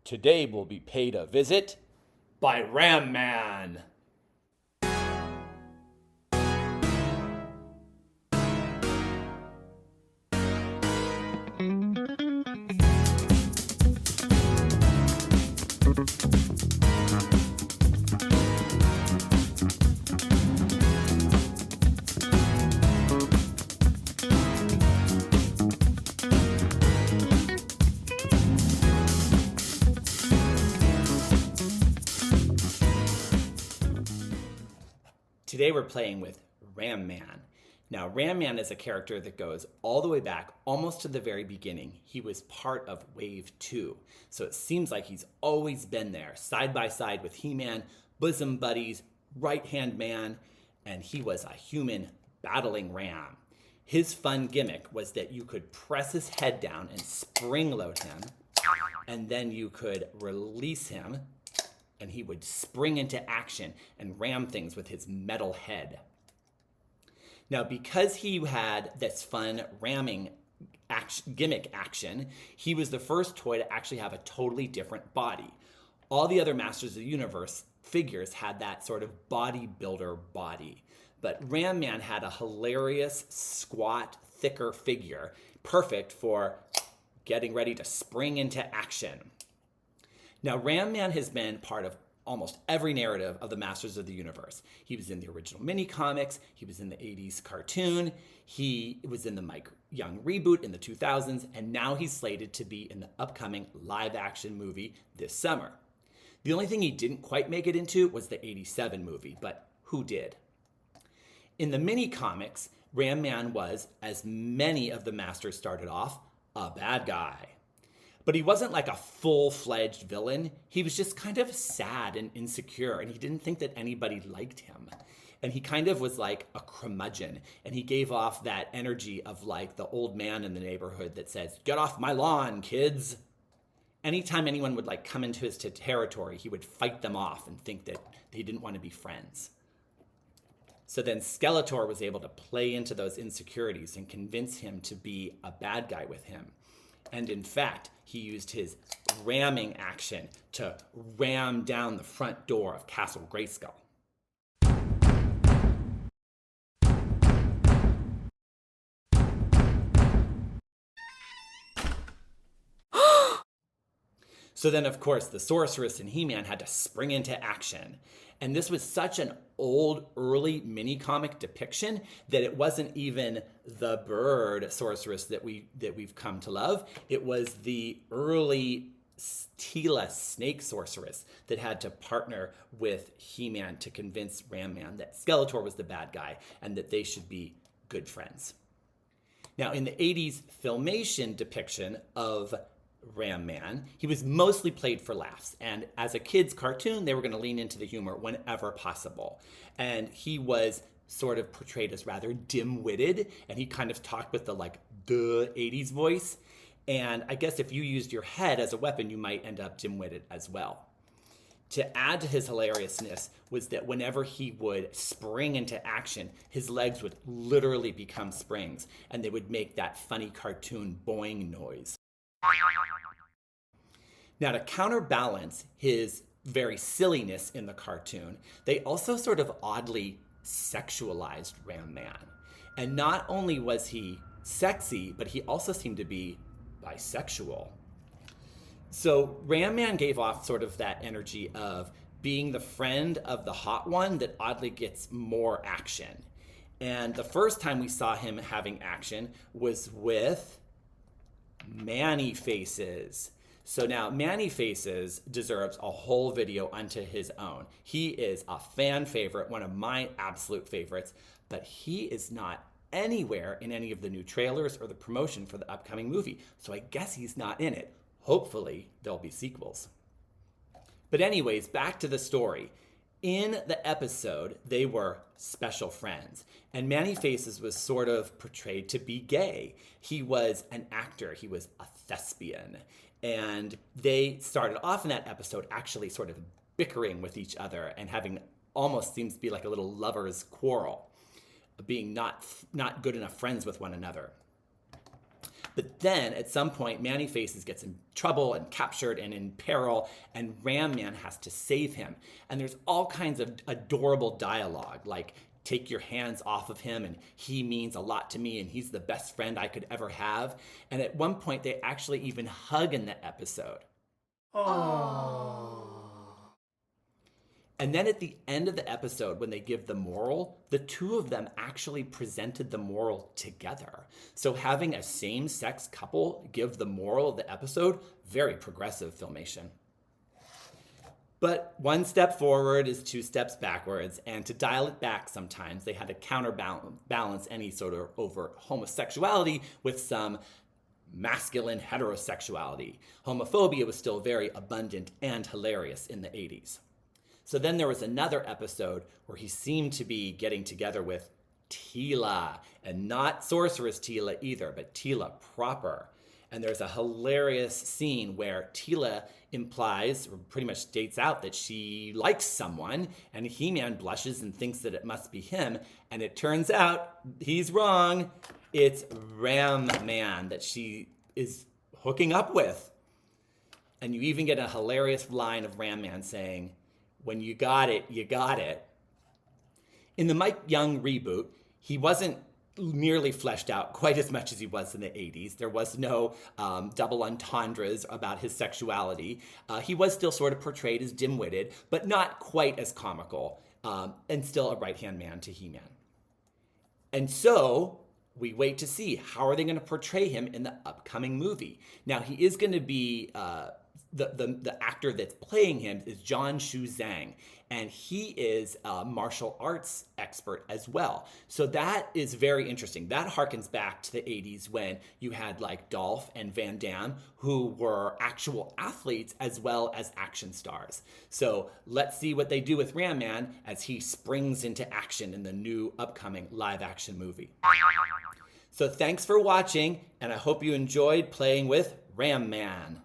Today we'll be paid a visit by Ram Man. Today we're playing with Ram Man. Now, Ram Man is a character that goes all the way back, almost to the very beginning. He was part of Wave 2. So it seems like he's always been there, side by side with He-Man, bosom buddies, right-hand man, and he was a human battling Ram. His fun gimmick was that you could press his head down and spring load him, and then you could release him, and he would spring into action and ram things with his metal head. Now, because he had this fun ramming gimmick action, he was the first toy to actually have a totally different body. All the other Masters of the Universe figures had that sort of bodybuilder body, but Ram Man had a hilarious, squat, thicker figure, perfect for getting ready to spring into action. Now, Ram Man has been part of almost every narrative of the Masters of the Universe. He was in the original mini comics, he was in the 80s cartoon, he was in the Mike Young reboot in the 2000s, and now he's slated to be in the upcoming live action movie this summer. The only thing he didn't quite make it into was the 87 movie, but who did? In the mini comics, Ram Man was, as many of the Masters started off, a bad guy. But he wasn't like a full-fledged villain. He was just kind of sad and insecure, and he didn't think that anybody liked him. And he kind of was like a curmudgeon, and he gave off that energy of like the old man in the neighborhood that says, "Get off my lawn, kids." Anytime anyone would like come into his territory, he would fight them off and think that they didn't want to be friends. So then Skeletor was able to play into those insecurities and convince him to be a bad guy with him. And in fact, he used his ramming action to ram down the front door of Castle Grayskull. So then, of course, the Sorceress and He-Man had to spring into action. And this was such an old, early mini-comic depiction that it wasn't even the bird sorceress that we've come to love. It was the early Teela snake sorceress that had to partner with He-Man to convince Ram Man that Skeletor was the bad guy and that they should be good friends. Now, in the 80s Filmation depiction of Ram Man, he was mostly played for laughs, and as a kid's cartoon they were going to lean into the humor whenever possible, and he was sort of portrayed as rather dim-witted, and he kind of talked with the like duh 80s voice, and I guess if you used your head as a weapon you might end up dim-witted as well. To add to his hilariousness was that whenever he would spring into action, his legs would literally become springs, and they would make that funny cartoon boing noise. Now, to counterbalance his very silliness in the cartoon, they also sort of oddly sexualized Ram Man. And not only was he sexy, but he also seemed to be bisexual. So Ram Man gave off sort of that energy of being the friend of the hot one that oddly gets more action. And the first time we saw him having action was with Man-E-Faces. So now Man-E-Faces deserves a whole video unto his own. He is a fan favorite, one of my absolute favorites, but he is not anywhere in any of the new trailers or the promotion for the upcoming movie. So I guess he's not in it. Hopefully there'll be sequels. But anyways, back to the story. In the episode, they were special friends, and Man-E-Faces was sort of portrayed to be gay. He was an actor, he was a thespian, and they started off in that episode actually sort of bickering with each other and having almost seems to be like a little lover's quarrel, being not good enough friends with one another. But then at some point, Man-E-Faces gets in trouble and captured and in peril, and Ram Man has to save him. And there's all kinds of adorable dialogue, like, take your hands off of him, and he means a lot to me, and he's the best friend I could ever have. And at one point, they actually even hug in the episode. Oh. And then at the end of the episode, when they give the moral, the two of them actually presented the moral together. So having a same-sex couple give the moral of the episode, very progressive filmation. But one step forward is two steps backwards, and to dial it back sometimes, they had to counterbalance any sort of overt homosexuality with some masculine heterosexuality. Homophobia was still very abundant and hilarious in the 80s. So then there was another episode where he seemed to be getting together with Teela, and not Sorceress Teela either, but Teela proper. And there's a hilarious scene where Teela implies, or pretty much states out, that she likes someone, and He-Man blushes and thinks that it must be him, and it turns out he's wrong. It's Ram Man that she is hooking up with. And you even get a hilarious line of Ram Man saying, "When you got it, you got it." In the Mike Young reboot, he wasn't nearly fleshed out quite as much as he was in the 80s. There was no double entendres about his sexuality. He was still sort of portrayed as dim-witted, but not quite as comical, and still a right-hand man to He-Man. And so we wait to see how are they going to portray him in the upcoming movie. Now, he is going to be the actor that's playing him is John Shu Zhang, and he is a martial arts expert as well. So that is very interesting. That harkens back to the 80s when you had like Dolph and Van Damme, who were actual athletes as well as action stars. So let's see what they do with Ram Man as he springs into action in the new upcoming live action movie. So thanks for watching, and I hope you enjoyed playing with Ram Man.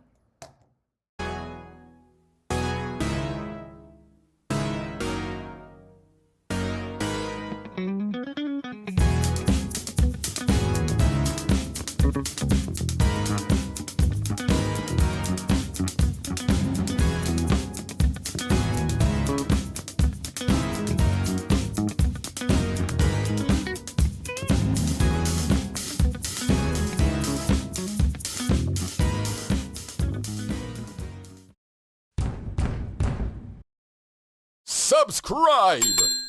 Subscribe!